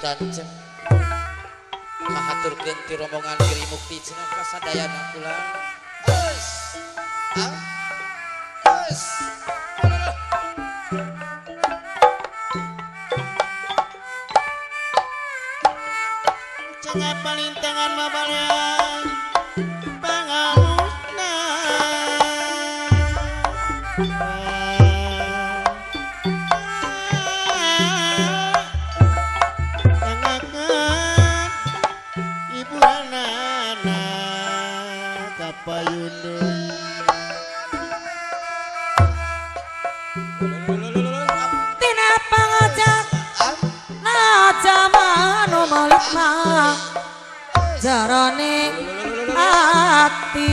Danjen kahaturkeun ti rombongan Giri Mukti cenah kasadayana kula. Eus. Eus. Cenah palintangan mabalean pangamusna. Tina pangajak najamanu malikna jarane ati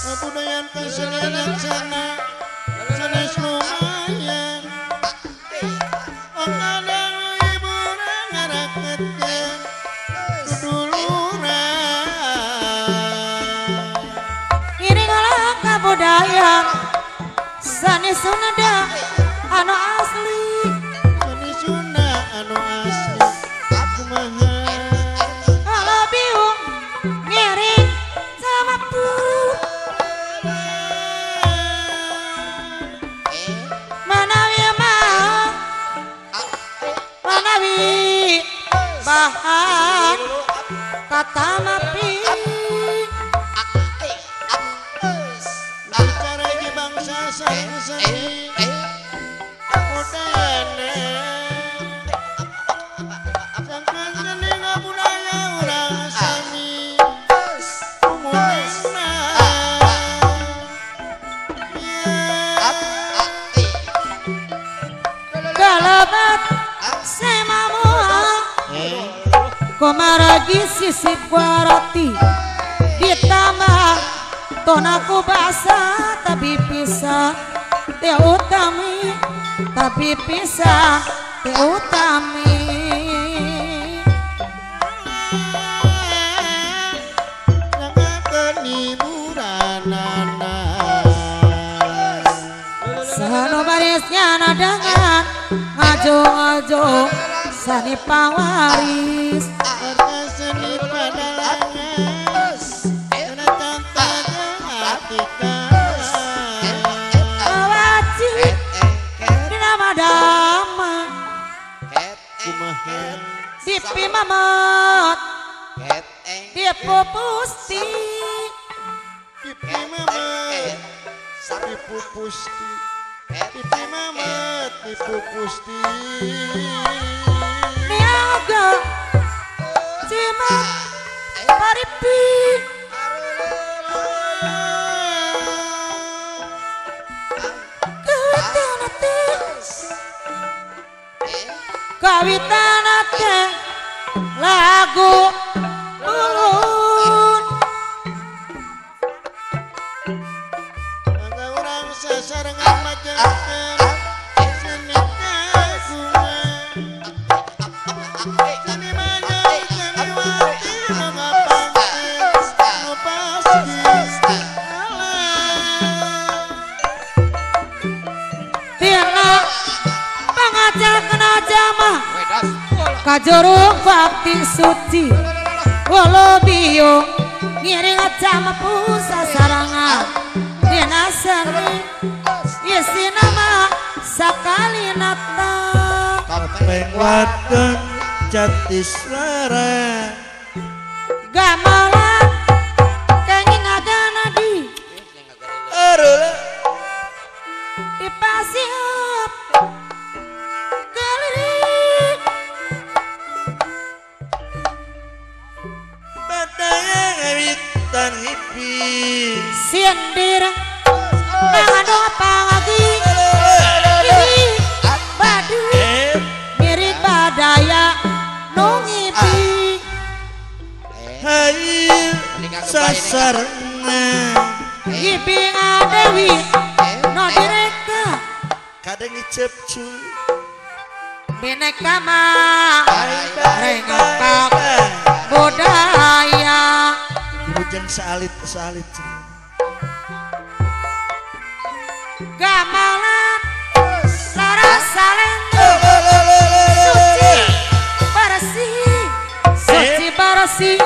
Kabudayan kasenian sana sanes lumayan Ongadang ibu ngarakeun duduluran iringalah kabudayaan sani sunada anu asli Sani Sunda anu asli kumaha kalau biung ngiring sama pu manawi mah manawi bahan kata mapi bicara di bangsa sani budayana sangkan seni ngabudaya urang sami umumna galabat semamu komaragi sisi kuarati ditambah tonaku basah tapi pisah teh utami tapi pisah teh utami sangkan hiburanana sano barisnya nadangan ngajo-ngajo sani pawaris warga seni padalangan kena tantangan atika wajib dina madama kumaha dipi mamat dipu pusti pipi mamat tipu pusti pipi mamat tipu pusti niaga cimat paripi kawitanate lagu ulun mangga urang sasarengan majengan seni kagungan seni manjang seni wati nu ngapantes nu pasti tina pangajak najamah kajurung bakti suci walau biung ngiring acama pusa sarangan dina seni isi nama sakali nata kapeng wadon jatis lara gamalan kenging agana di arula dipasiup kelirik badaya ngawitan hipi sindir nangandung pangagi ini badu mirip badaya nungipi hail sasarna ipi ngadewi no direka kadang icepcu bineka mah rengak budaya hujan salit gamalan Salendra suci bersih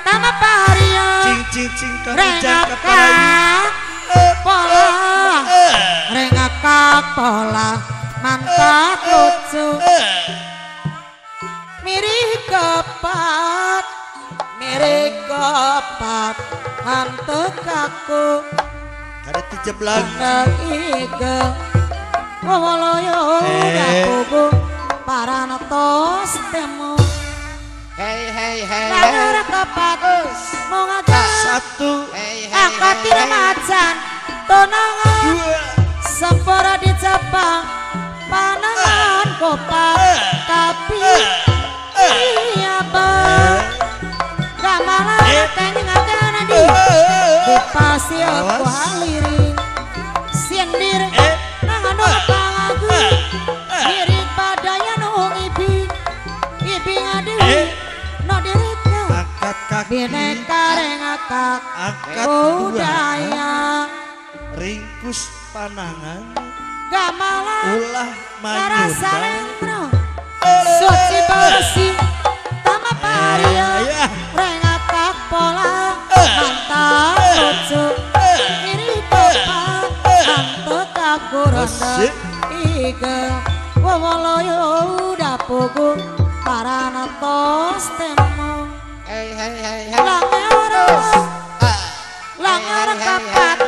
tama paria cing rengaka pola rengaka pola mantap lucu mirip kepat hantuk aku kada tijeblan nang ige wawaloyo dakugo para notos temu Hei Langgar kepat mau ngajak satu angkat tidak macan tonangan sempora di Jepang panangan kopak tapi iya bang gamalan kanjeng akan di pasir aku haliring sindir nangan opang aku miring padaya nung ibi ngadewi no direka angkat kaki bineka rengakak angkat budaya ringkus panangan gamalan ulah Narasa manyudan lentro suci bersih tama paria rengakak pola mantap lucu mirip kepak antut aku ronda ige wawaloyo udah pugu para natos temu langar kapat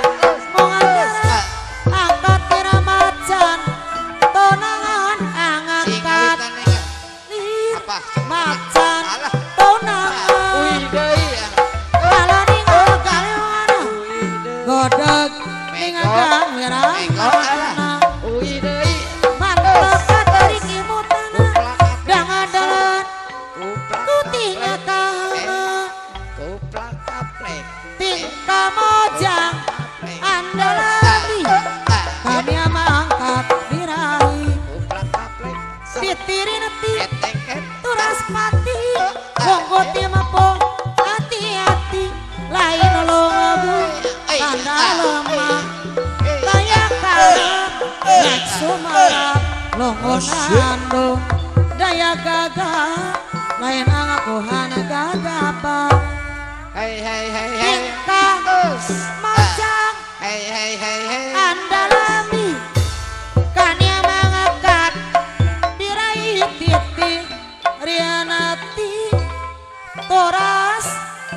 mau ngajak angkat tira macan tonangan angkat lir macan tonangan kalau ningal galewana godeg ningagang wirang mantap kateri kimutana dangadalan tutinga kahana tingkah mojang andalani kami mangkat dirahi titiri neti turas pati wongkoti mapong hati-hati lain longabu tanda lemah layak kalap nek sumarap longonando daya gagah lain angakuhan gagapa tingkah mojang andalami kania mangkat diraih titi rianati toras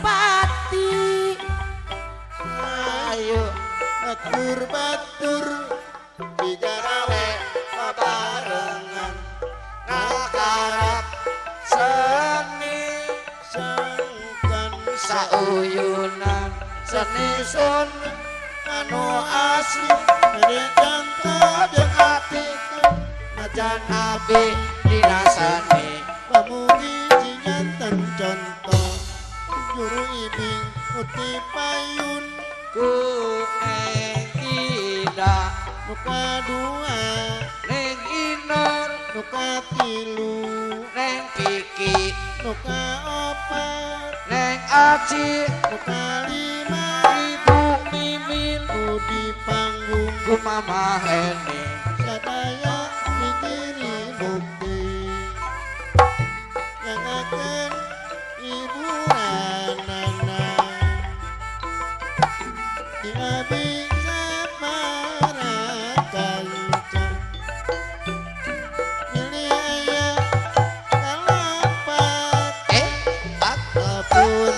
pati ayo batur digarawe babarengan ngakarap seni sangkan Sauyunan seni sun anu asli dari contoh dekatiku Najan abi dinasani pamugi jinganten contoh juru ibing uti payun ku ida nuka dua neng inor nuka tilu neng kiki nuka opat neng aci nuka lima ibu mimin nu di panggung ku mama heni sadaya dikiri bukti yang akan ibu anak tidak bisa marahkan milih ayah kalapat apapun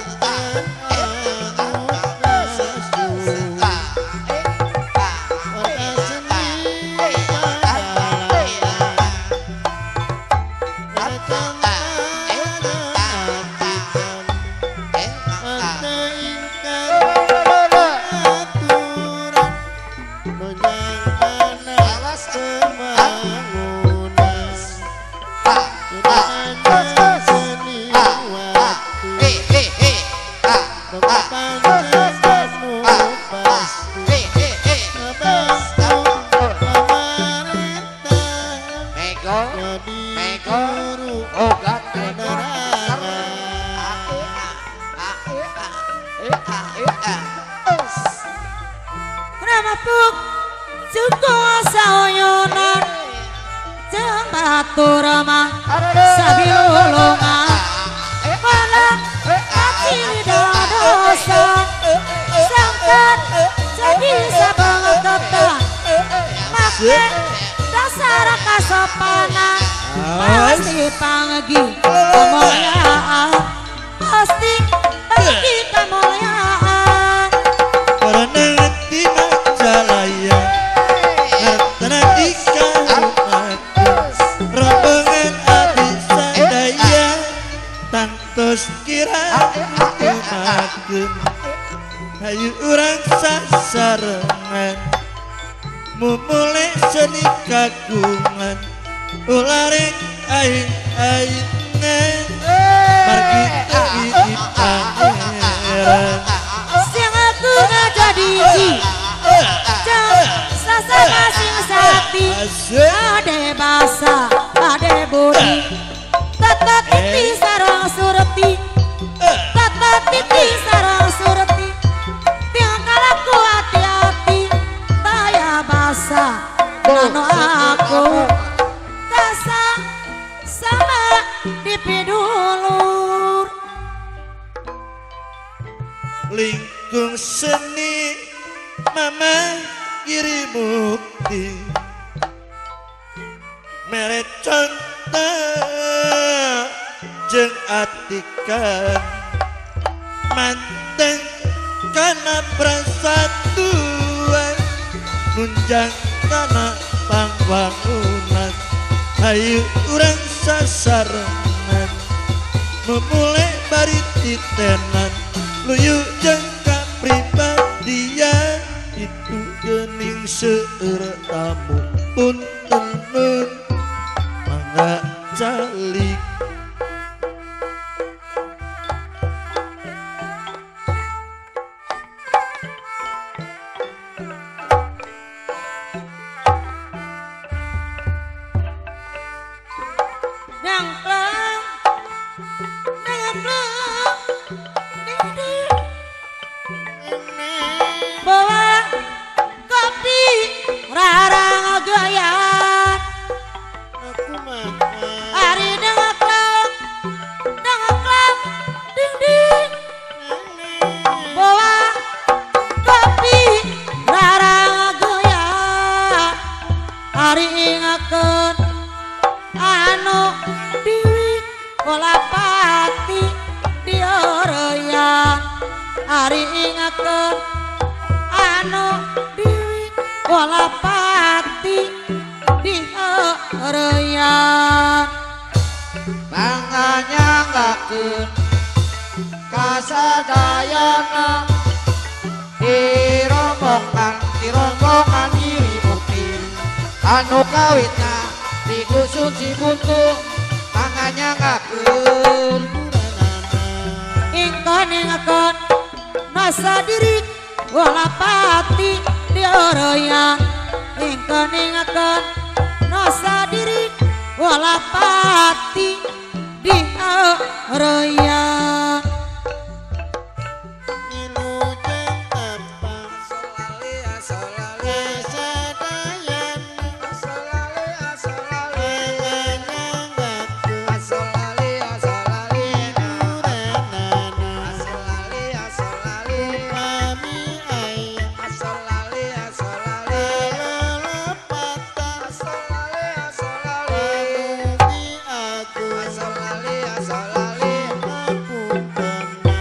Ramapuk Cukup saoyonan batur mah sabilulungan mana kaciri dosa sangkat jadi sabangetetan make dasar kasopanan pasti panggi kemuliaan pasti panggi kemuliaan Karena di Majalaya Hartana dikarunakan rombongan abdi sadaya tangtos kira kumakeun hayu urang sasarengan mumule seni kagungan ulareng aing-aingan margi tepi di pangeran siang aku gak jadi jam sasama sing sati ade basa ade budi tata titi sarang surti tata titi sarang surti tiang kalaku hati-hati daya basa nano aku dasa sama dipidulur lingkung seni mama kiri mukti mere contoh jeung atikan manteng kana prasatuan nunjang kana pangwangunan hayu urang sasarengan memulai bari titenan luyu jeung kapribadian itu geuning seueur tamu punten mangga calik Dangkleng, bawa kopi rarang gayan aku makan hari dangkleng ding ding bawa kopi rarang gayan hari ingakeun anu diwi kolapati dioroyan hari ingakeun anu diwi kolapati dioroyan Manganyanggakeun kasadayana dirombongan iri bukti anu kawitna di dusun Cibuntu manganyanggakeun ingkon ingakeun nasa diri kolapati dioroyan ingkon ingakeun nasa diri kolapati dioroyan minujeng tapang Solale kesadayan solale manganyanggakeun solale hiburanana solale kami aya lalapatan pamugi agung ngapuntenna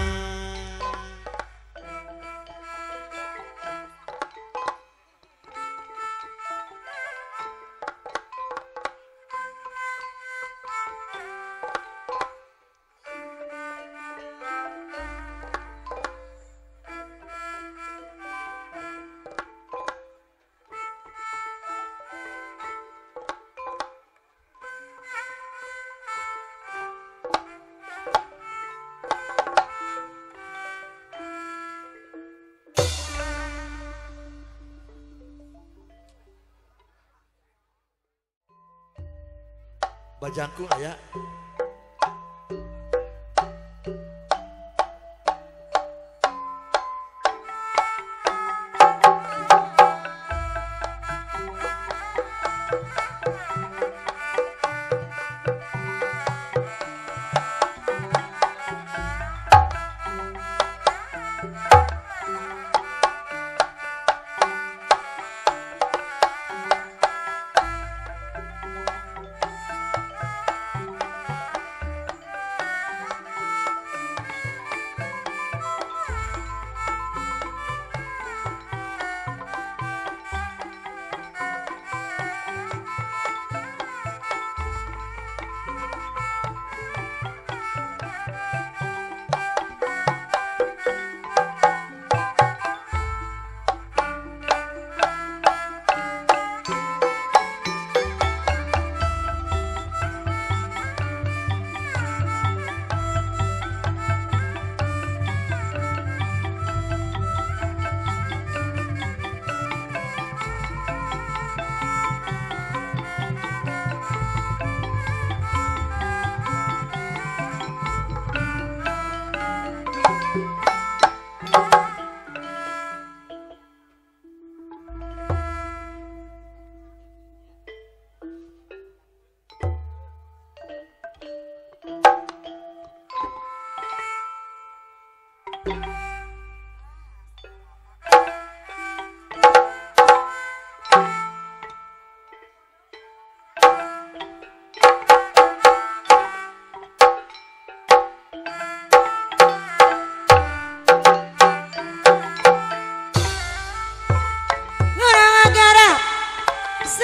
bajangku aya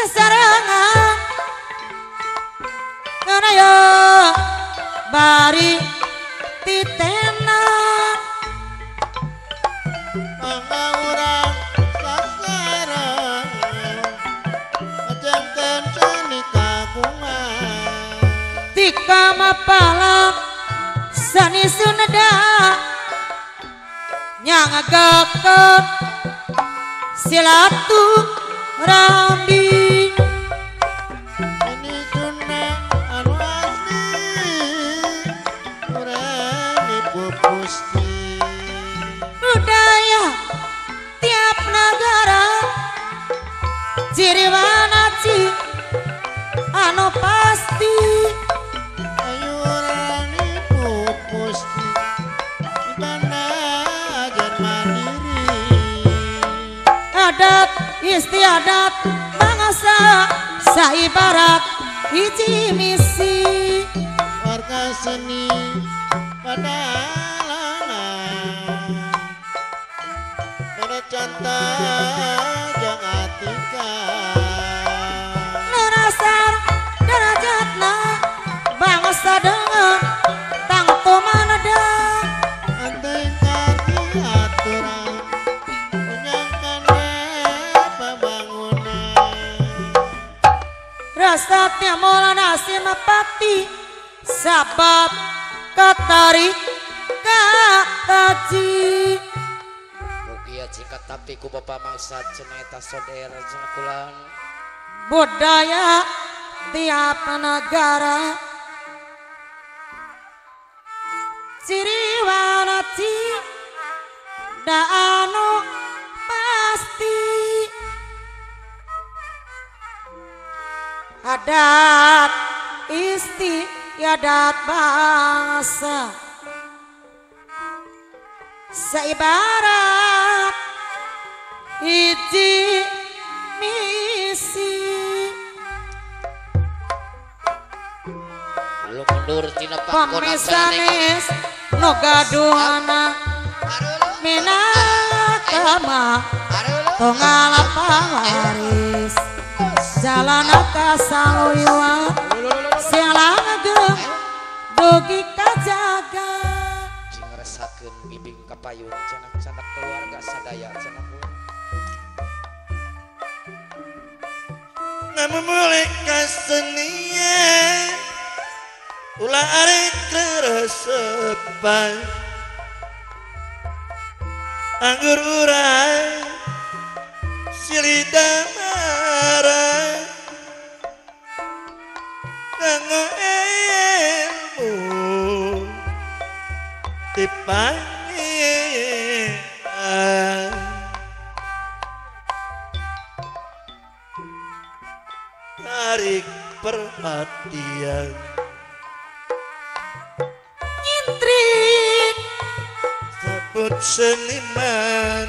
sesarengan ayo bari titenan mangga urang sasarangan ngajengkeun seni kagungan tika mapalang sani Sunda nyangagakeun silaturahmi ini Sunda anu asli urang dipupusti budaya tiap negara ciri wanaci anu pasti ayu urang dipupusti ibanda ajan mandiri adat istiadat bangsa saibarat hiji misi warga seni padalangan canta jang atika nurasar derajatna bangsa dengan tangtu manada anteng kaki aturan menyangkan pembangunan rasatnya Maulana Senapati sabab katarik kataji mugia singkat tapi ku Bapak Mangsa cenah eta saudara cenah kulan budaya tiap negara ciri wanaci da anu pasti adat istiadat bangsa seibarat hiji misi lu mundur tina pangkona pemisanis no gaduhana minakama tunggal pangaris jalan kasaluyuan sialang gem dugi kajaga cing ngerasakeun bibing kapayun cenah sanak keluarga sadaya cenah kulan memulai kesenian ulah arek keresepan anggur urang silih damara nganggo ilmu dipangian tarik perhatian nyintrik sebut seniman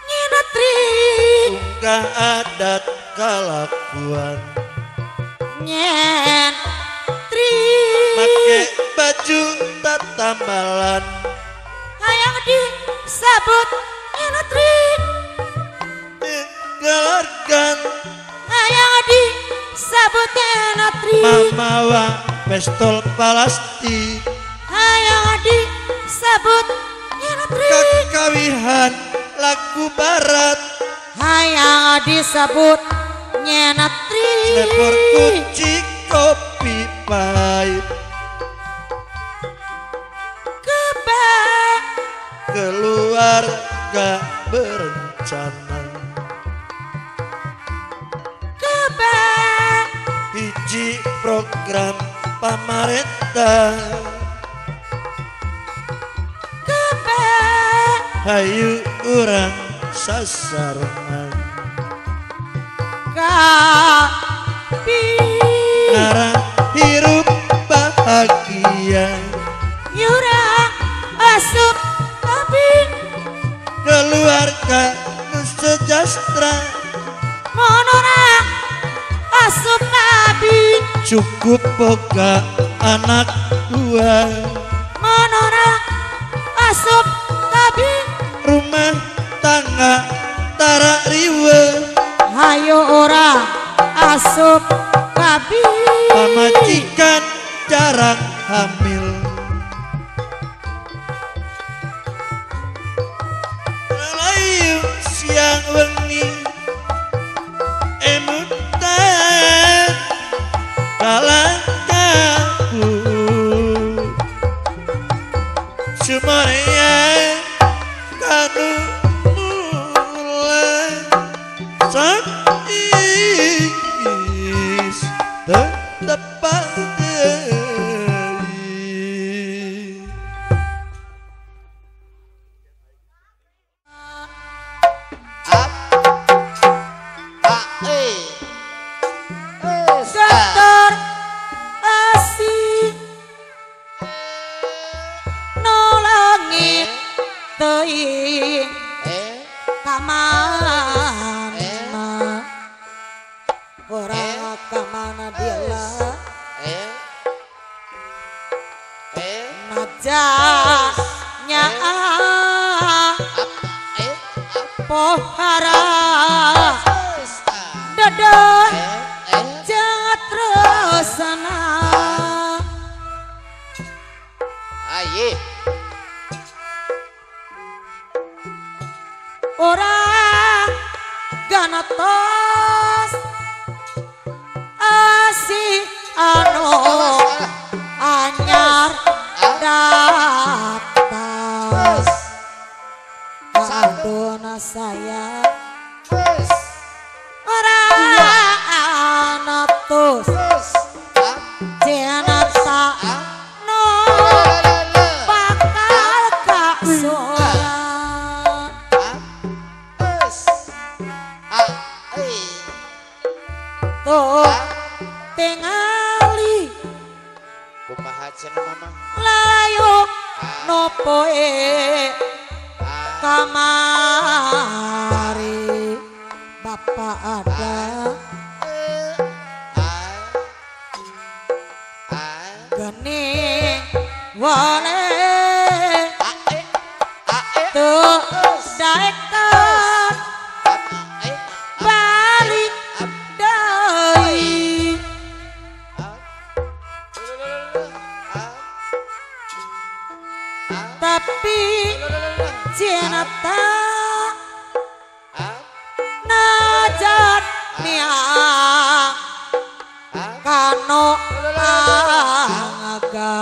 nyinatrik unggah adat kalakuan nyen tri make baju tatambalan hayang disebut nyinatri galargan hayang disebut nyinatri mamawa pistol palasti hayang disebut nyinatri kakawihan lagu barat hayang disebut nyinatri lepor kunci kopi pahit kebak keluarga berencana kebak hiji program pamarentah kebak hayu urang sasarengan kapi ngarang hirup bahagia yurang asup kapi keluarga nu sejahtera monorang asup kapi cukup boga anak dua monorang asup kapi rumah tangga tara riwe hayu ora asup babi pamajikan jarang hamil layu siang wengi emutan kalang kabut Sumaria kanu mulai sak is tepat Dokter asih nolongi teuing kamana ora kamana dia najanya pohara dadah jangan tresna Aye. ora ganatos asih anu anyar datang adona saya ora anatus jenata no bakal kaksoran tuh tingali Kumaha cenah mama? layuk nopoe kamari bapak ada gening boleh tuh daekan balik deui tapi jenata najat niang kano aga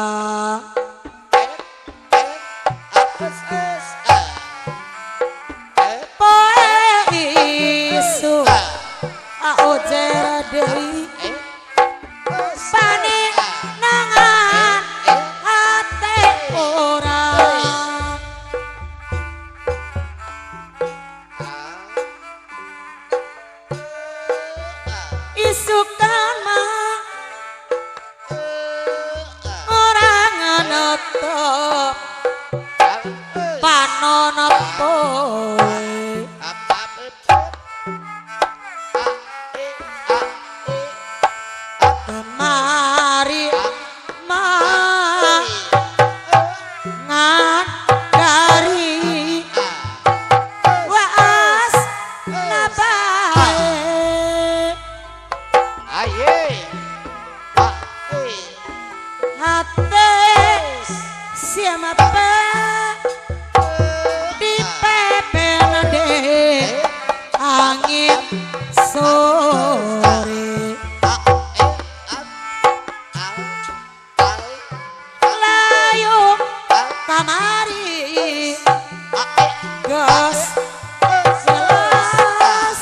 poe isu aojera deui pane nangan ate orang isukan mah orang ngetop panono poe kemari mah ngandari waas nabae hate siapa di pepen de angin sore layuk kamari gas jelas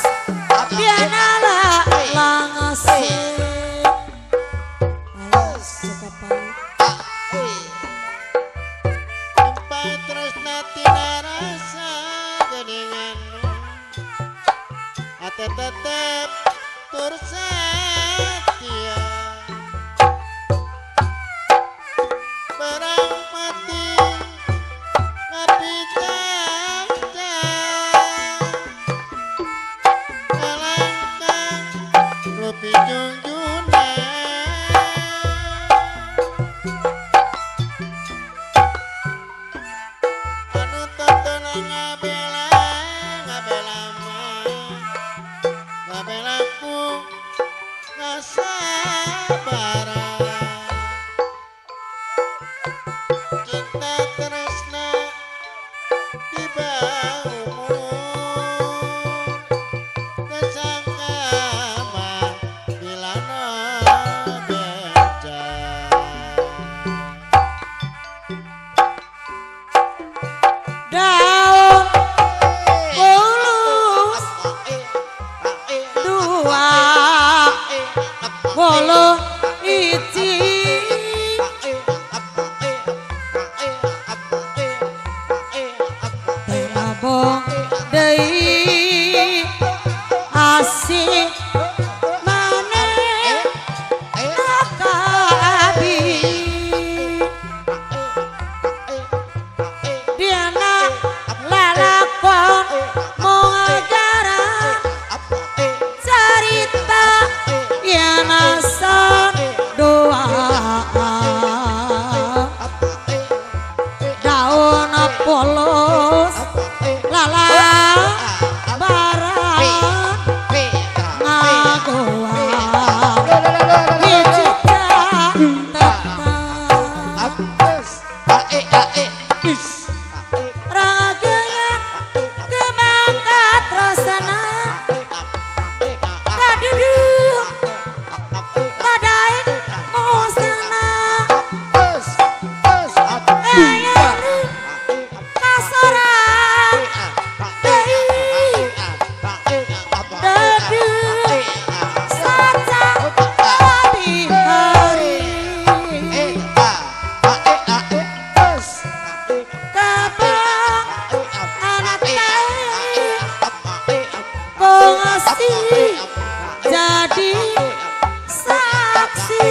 bianala langase alas cekapan Tresna tina rasa geningan ate tetep tur setia perang mati ngabdi jangka alangkah rupi junjuna anu tonton ngabela mah daun pulus dua puluh iji terabong deui asik maneh nakabi diana lalakon mengajaran cerita yang asan doa daun polos lala baran ngagoa hijita tetap raganya kemangkat rasana kaduduk kadain musana ayam kasoran deui deduk saja di hari kabang anak teh pengasi jadi saksi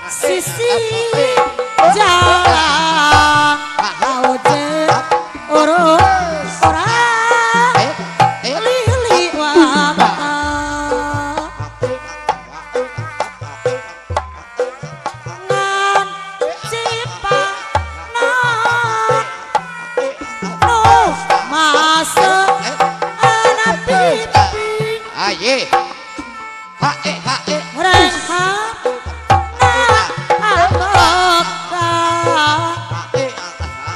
sisi jalan auje urus orang lili wata ngan cipang non nuh masuk anak pipi Aye. rehat na aboka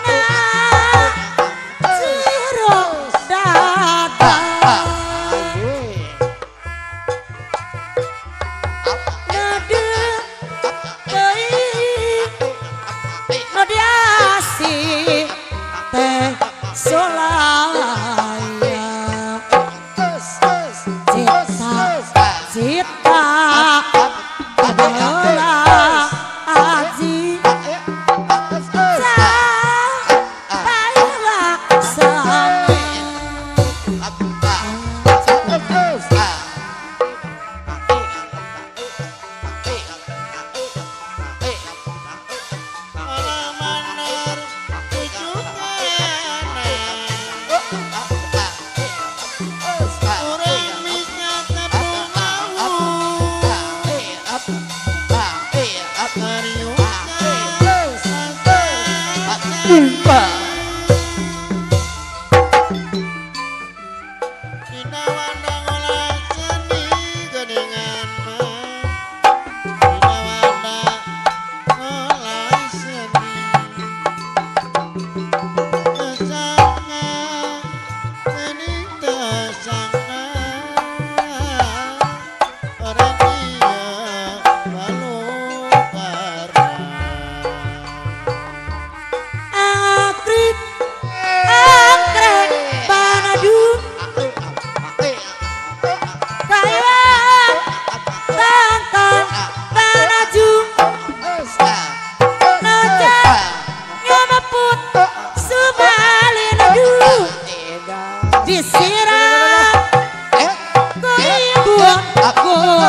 na ciro dada nade deui nodiasi teh solaya cita adalah aji capailah sana Alamanar Urang bisa tepung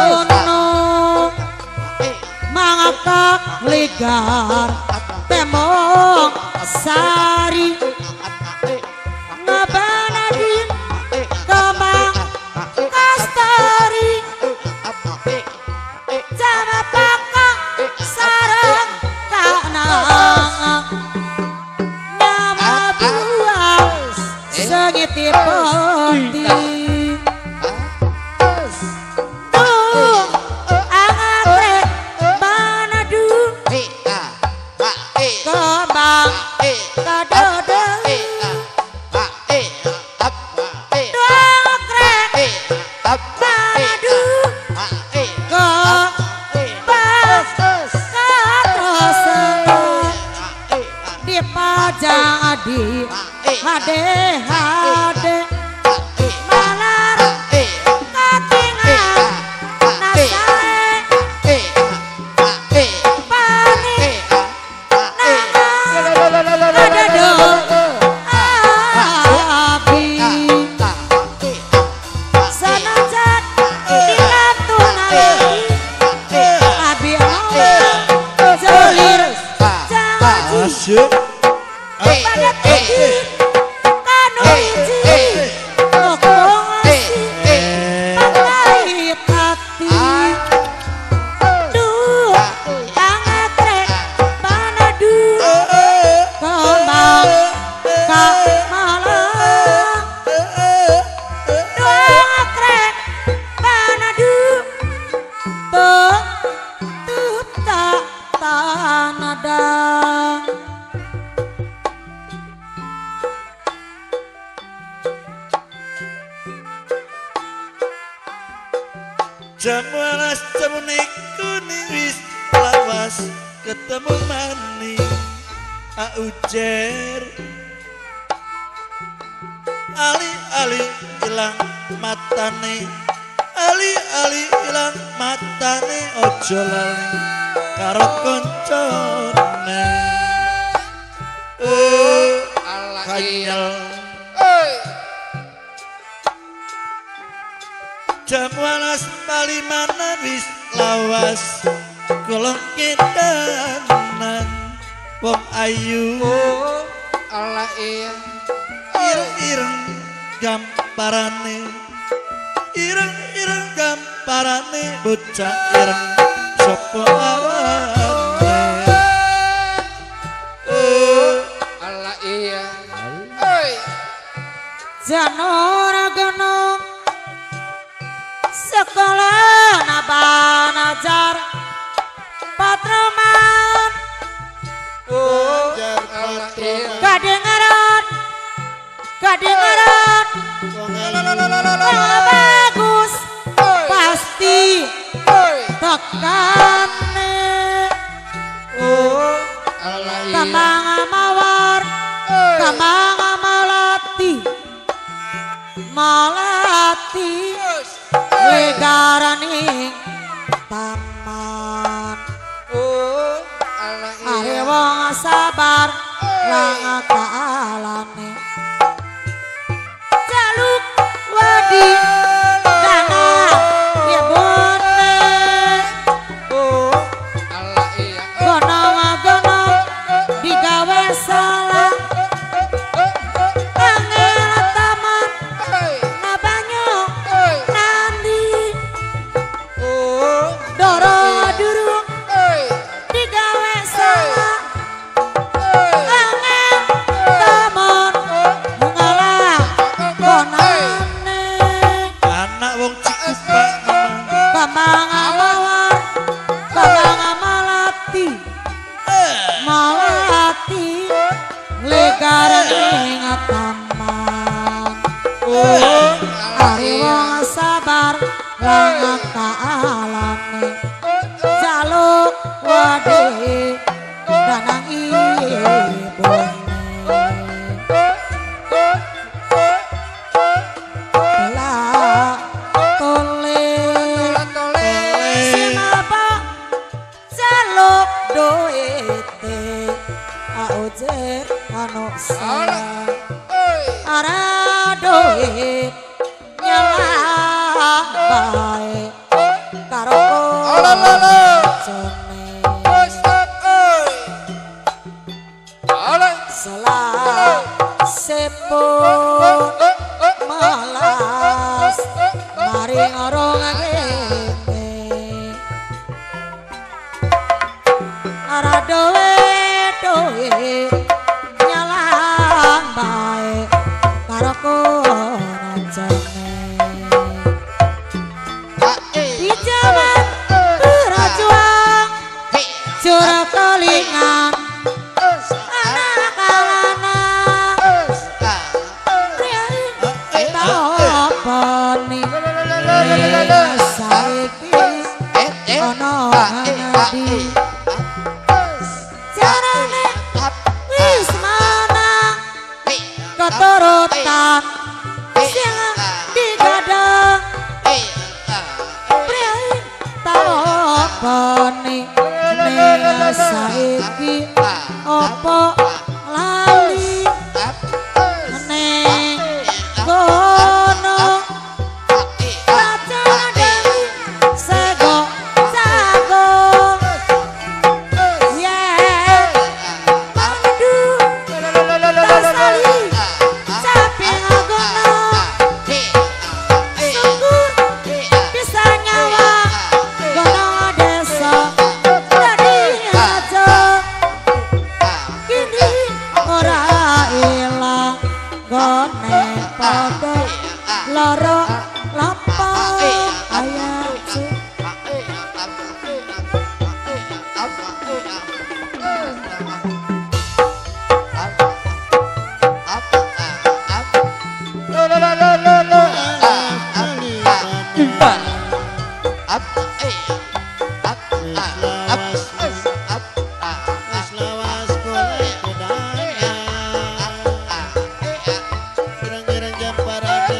ligar temong sari ngabanadin kemang kastari jana paka sarang kanang nama buah sengiti poti kembang kadodo jadi hade malar katingan nasae panik nangang ada dong abi sanajan dilatunai abi mau jelir janji Asyik. pada tujuh kanu hiji ngokong asih pangait hati duh pangatrek panadu kembang kamalang duh ngatrek panadu tuh tak tanadang Jamuanas jamune kuning wis lawas ketemu mani aujer ali-ali ilang matane ali-ali ilang matane ojo lali karo koncone kanyel Jamuanas palimana wis lawas kolong kedanan wong ayu Allah iya ireng-ireng gamparane ireng-ireng gamparane bocah ireng sapa awane Allah iya janora genong sekolah napa najar patroman Allah iya kadengaran bagus pasti tekane Allah iya kambang mawar kambang malati legaraning taman Allah are iya wong sabar lang kaalane jaluk wadi dana ya bone Allah iya gonong digawe salah angel taman ngabanyo nandi doro durung digawe salah angel taman ngalah konane anak wong Cikupa kambang mawar kambang malati legaring taman ari wong sabar lang kaalane jaluk wadi danang ibune la tole sinapa jaluk doete aojer anosa ara doet nyalah bae karo jene salah sepon malas maring orang ngene ara doe nyalang bae karo kono jene turutan sing digadang priyayi taopane ning saiki apa lali ning kono raja dewi sego jago yeah mandu tasali sapi ngagono syukur bisa nyawa gono desa jadi raja kini ora ilang gone padha lara lapang ayat Lawas golek kedaya ireng-ireng jam parane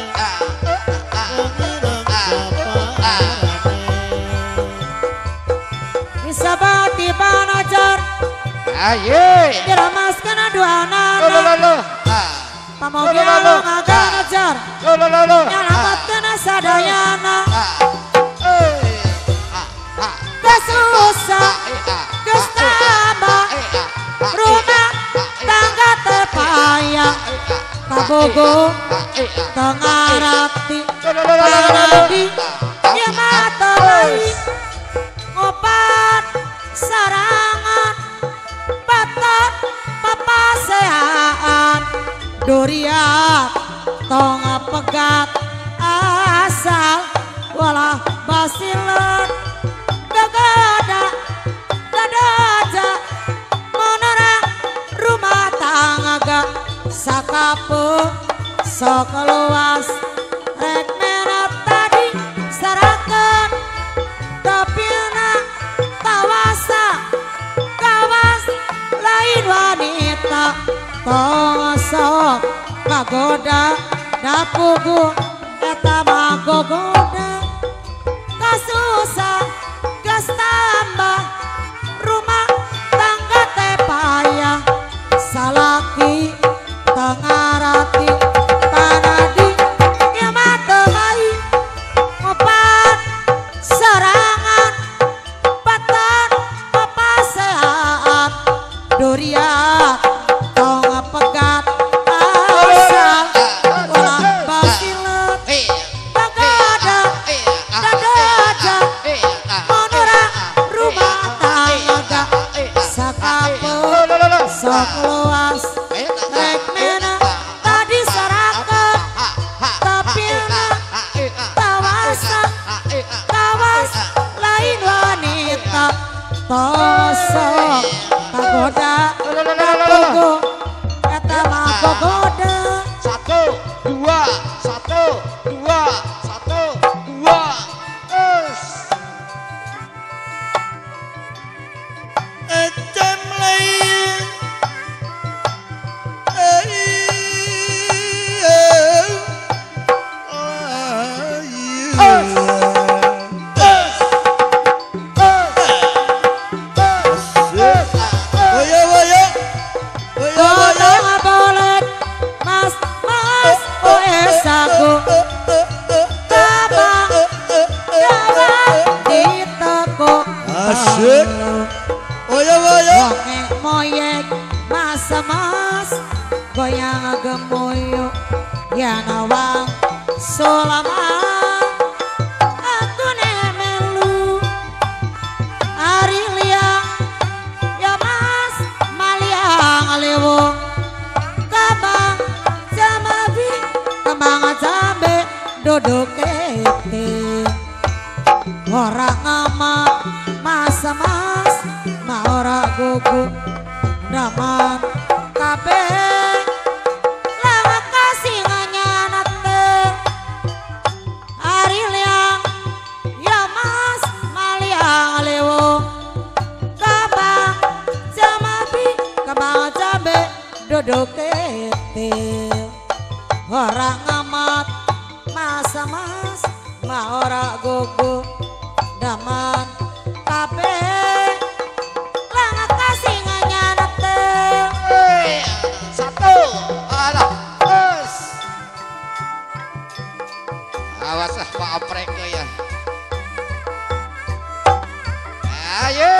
ireng japarane bisa bati panajar Aye. diramaskan dua anak pamoga lo ngagan ajar nyelamatkan sadayana kesusah kestambah rumah tangga tepaya kabogo tengah rati panadi ya mata baik ngopat sarangan patat papasehan duriat tonga pegat asal walah basilan dagada dadaja menara rumah tangga sakapu sok luas rek merah tadi sarakan tapi nak tawasa kawas lain wanita tosok kagoda dapugu eta magogoda kasusah gas tambah rumah tangga tepaya salaki tengah rati tanadi ya mata baik ngopat serangan patan papasehan duriat tong pegat asal walah basilet dagada dadaja menura rumah tangga sakapu sok luas rek mena tadi sarakan tapi tawasa kawas lain wanita tosok kagoda dapugu eta mah gogoda Satu, dua, satu, dua, satu, dua. ecem lain kono boleh mas mas oe sago kabang kabang diteko Asik. Oyo oyo wonge moyek mas mas goyang gemoyo ya nawang sulama aku nemelu ari liang ya mas maliang lewo kabang jamabi kembang jambe duduk kete orang ngama mas mas ma ora gugu daman kabeh lama kasih nganyanate ari liang ya mas maliang lewo kabang jamabi kembang jambe duduk kete ora ngamat mas ma ora gugu daman kabeh lang kasih nganyanete Satu. Alah. Terus. Awas ah Pak Oprek ya. Ayo.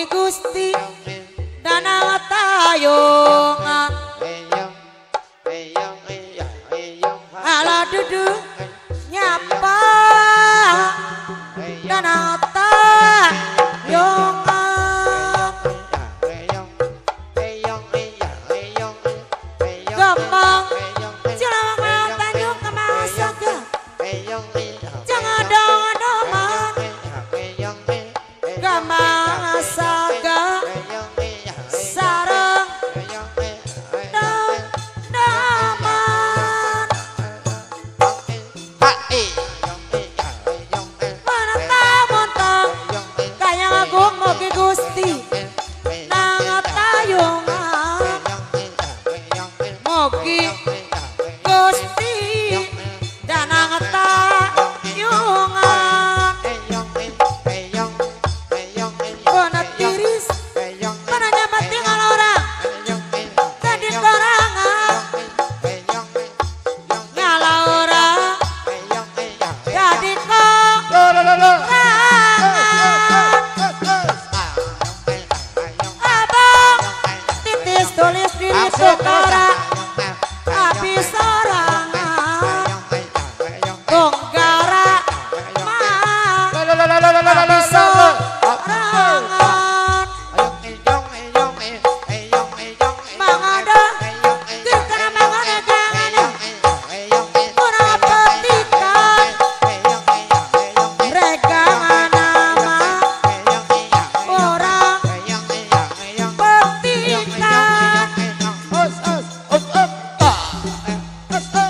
Mugi Gusti danang tayungan ala dudu nyapa danang tayungan gampang cilawang tanjung kemasaga jangan dong-dongan gampang saga sareng dong-dongan menentang-mentang kayang agung mugi Gusti nang tayungan mugi Gusti danang tayungan bener tiris bener nyamat tinggal orang tadi korangan nyala orang jadi abang titis tulis diri tukara api sorangan bonggara mah api sorangan mangada kirkana mangada jangan orang petikan regangan nama orang petikan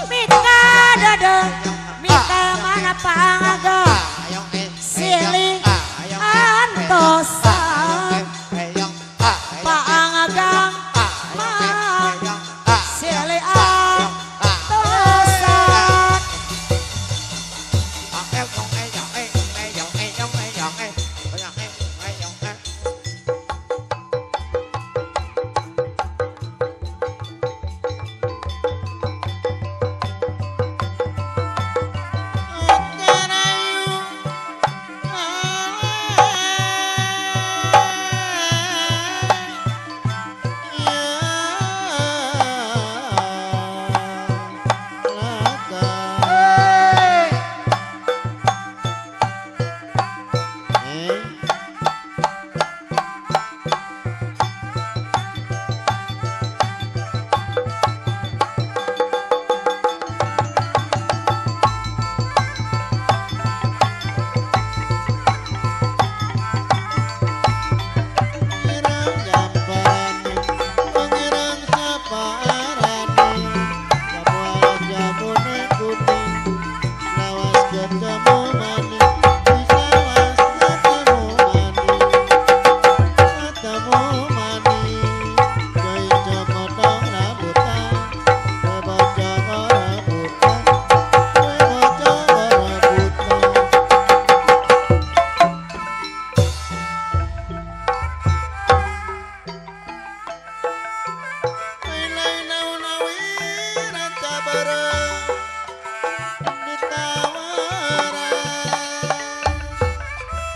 Mika dada Mika mana pangaga silih antosan pangagang mah silih antosan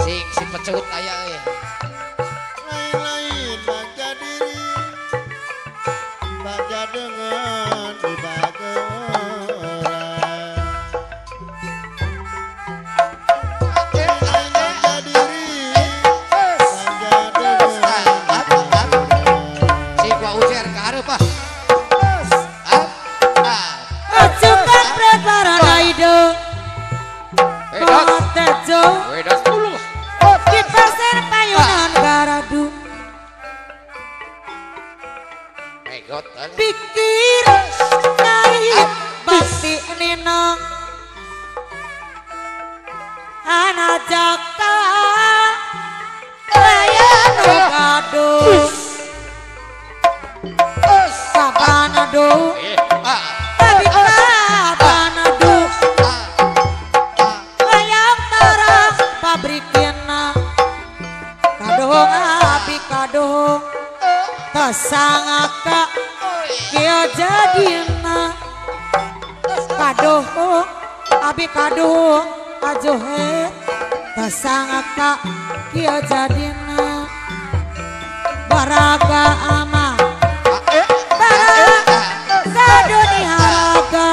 si pecut aya euy. lain-lain baca diri baca dengan dibaca orang baca diri baca dengan Si gua ujar ka hareup ah. ajukan preparan aido tejo Wedas dulu. di pasar payunan garadu Megot. pikir naik bakti nina anak jakta layan gaduh sabanado tapi sabanado layang tarang pabrikina kadohong abi kadohong tasangaka kia jadina kadohong abi kadohong ajohe tasangaka kia jadina waraga ama baraga dunia raga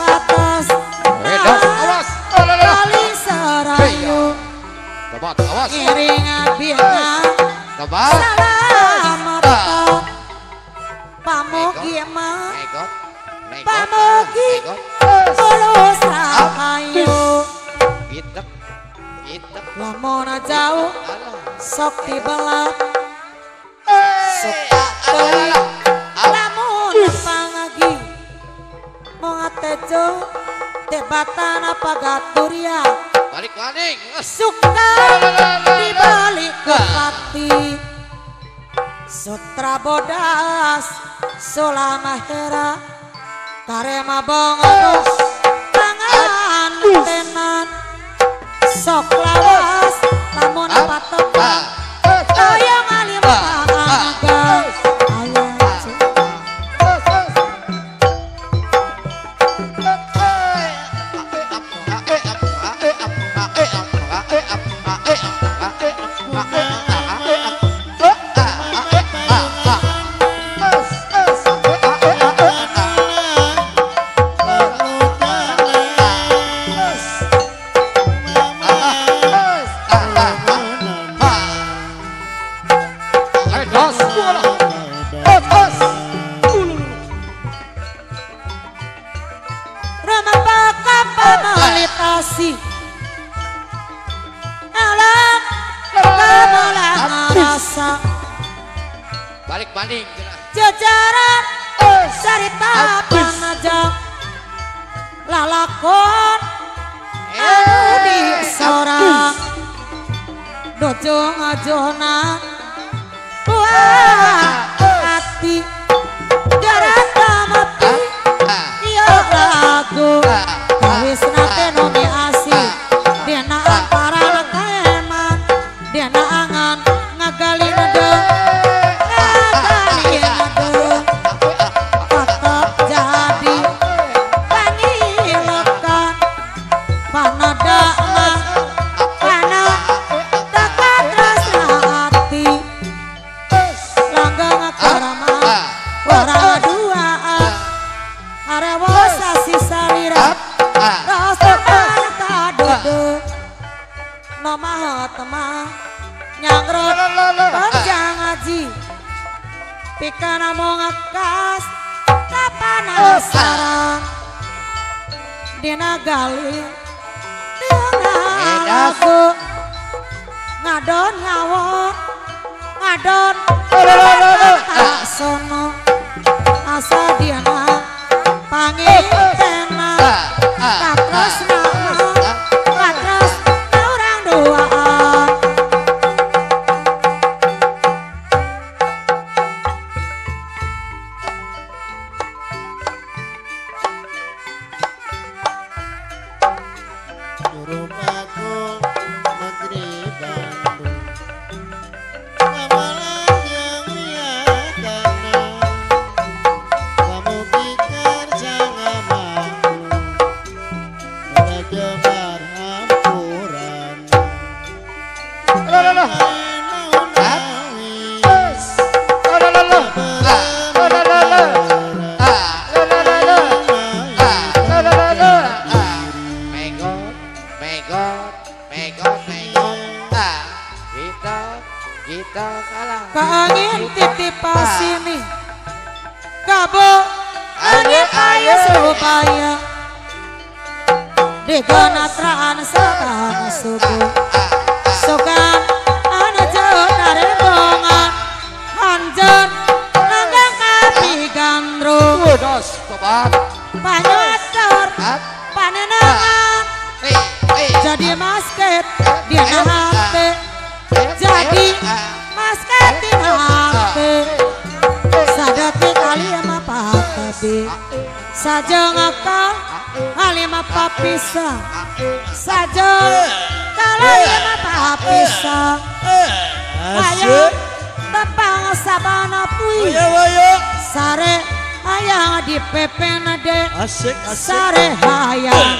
batas Awas. kali serayu Tebat, awas. ngiring abina Tebat. selamat pamugi mah Megot. pamugi tulus rahayu Itek. Itek. lamun jauh Alah. sok dibelah sok teuing lamun pangagi moal tejo tebatan apa gaturia Balik maning. suka dibalik ke pati sutra bodas sulama hera karema bongodos tangan tenan sok lawas lamun patepan ayo ngalim pangagas ayo Rama baka pamelitasi alam kamulang rasa Balik maning. jajaran sarita panajang lalakon anu di sorang dojo ngajona wah hati garata mati iya lagu kawis nate nomi asi dena para kaeman dena angan ngagali nade tetap jadi pangilekan panadana pana tekat rasa hati langgang karama warna duaan arewa sasi salira rasa kadode nomah temah nyangrot panjang ngaji pikana mau ngekas kapan sarang dina gali dina lagu ngadon ngawon ngadon tak sono asa dina pangitena katros nama katros orang duaan Suruh aku negeri Bandung Kamalan yang wiyakana Kamu pikir jangan maklum Pada jemar hampuran Kita kalah. Kaangin titip pasini kabo angin ayah supaya digonatraan sekarang subuh sukan anu jauh dari bongan hanjen langgang kapi gandrung Dos, tobat. panyuator panenangan jadi masket di hati jadi masket di hati sadati kali ama patabi saja ngakal halima papisa saja kali ama papisa ayo tepang sabana pui sare hayang di pepenade sare hayang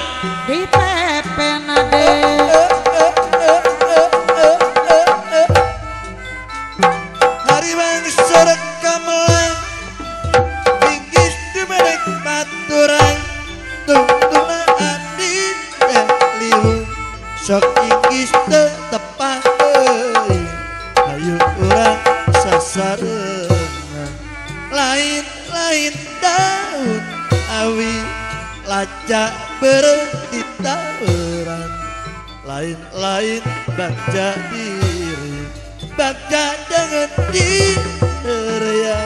di pepenade sok ikis teu tepat euy hayu urang sasarengan lain-lain daun awi laca berhenti tawuran lain-lain baca diri baca dengan diri ya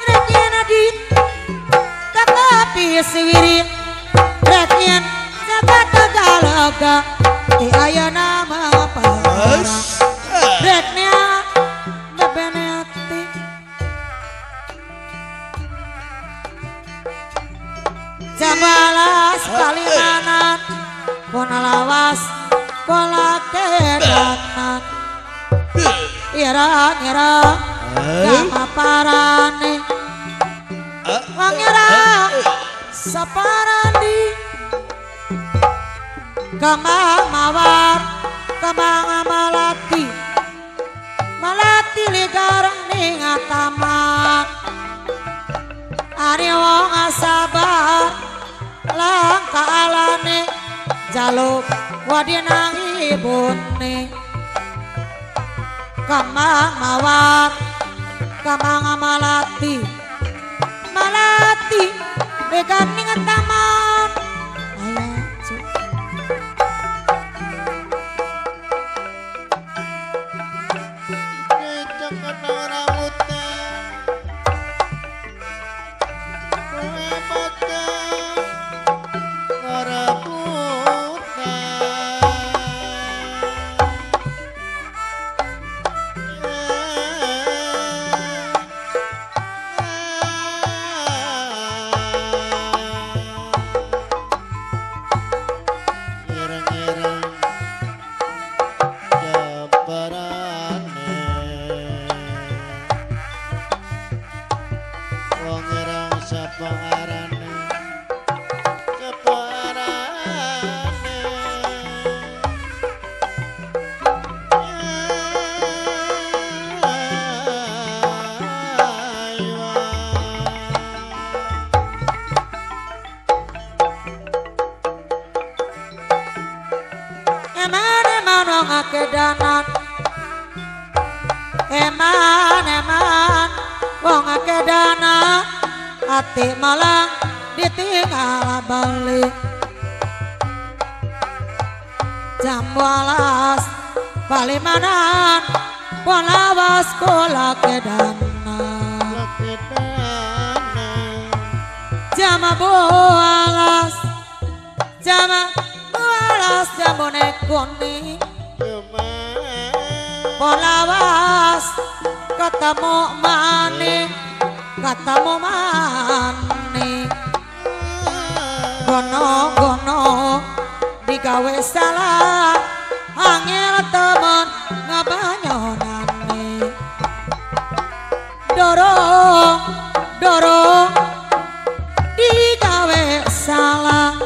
Rekyen adit tetapi siwirin rekyen jagat tegalaga ti aya nama parang reknya bebeneti Jambalas Kalimanan Bonalawas Kolakedanan Irang-irang Gama parane Wangirang Saparandi Gamang mawar Gamang malati Malati ligarang ningataman Ari wong sabar langka alane jaluk wadinang ibune kamang mawar kamang malati malati beganing taman aya cuk ngecek kena rambutnya kowe mata kedanan eman wong kedanan ati malang ditinggal balik jam 12 Palimanan Polawas kula kedanan jam 12 jamune kuning Polawas ketemu maning gono-gono digawe salah angel temen ngabanyonane dorong digawe salah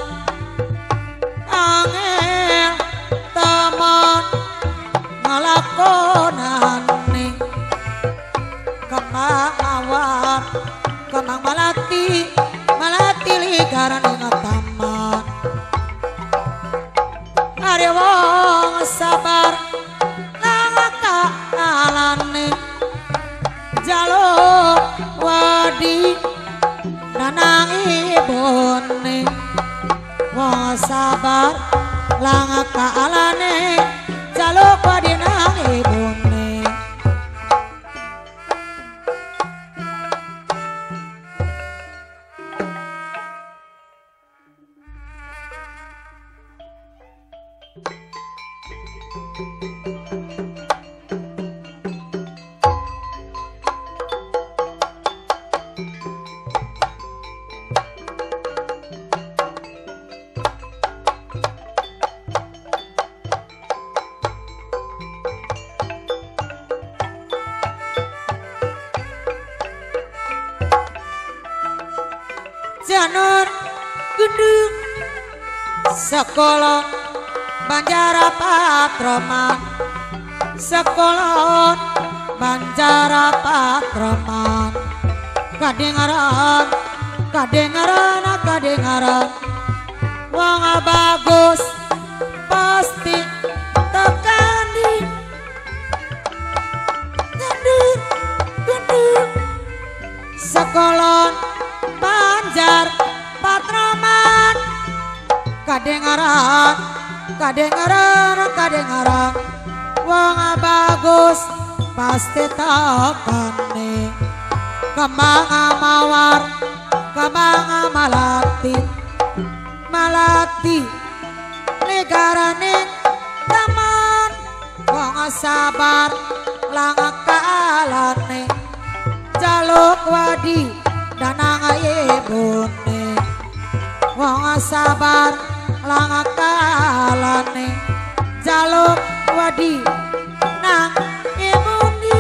angel temen ngalakonane kemang mawar kemang malati ligaran ing taman are wong sabar langaka alane jaluk wadi nanang ibune wong sabar langaka alane jaluk wadi nang ibune janur gendung sekolah Banjara Patroman sekolah Banjara Patroman patreman kadengaran kadengaran wong bagus pasti tekani gendur sekolon Banjar Patraman kadengaran wong bagus pasti tekani kembang mawar kembang malati negarane taman wong sabar langakalane jaluk wadi danang ibune wong sabar langakalane jaluk wadi nang ibune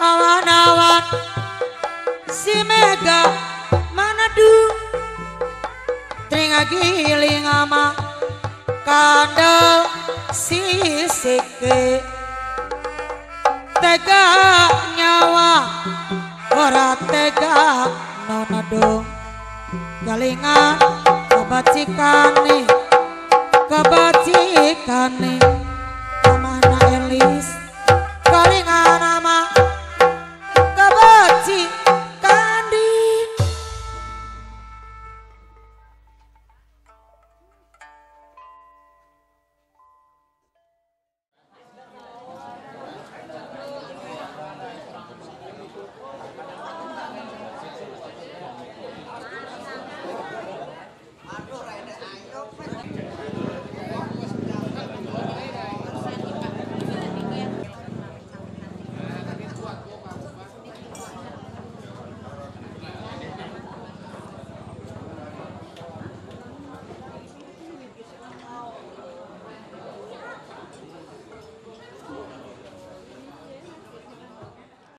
awan-awan si mega manadu tringa giling ama kandel si sike tega nyawa ora tega nonado galingan kabacikane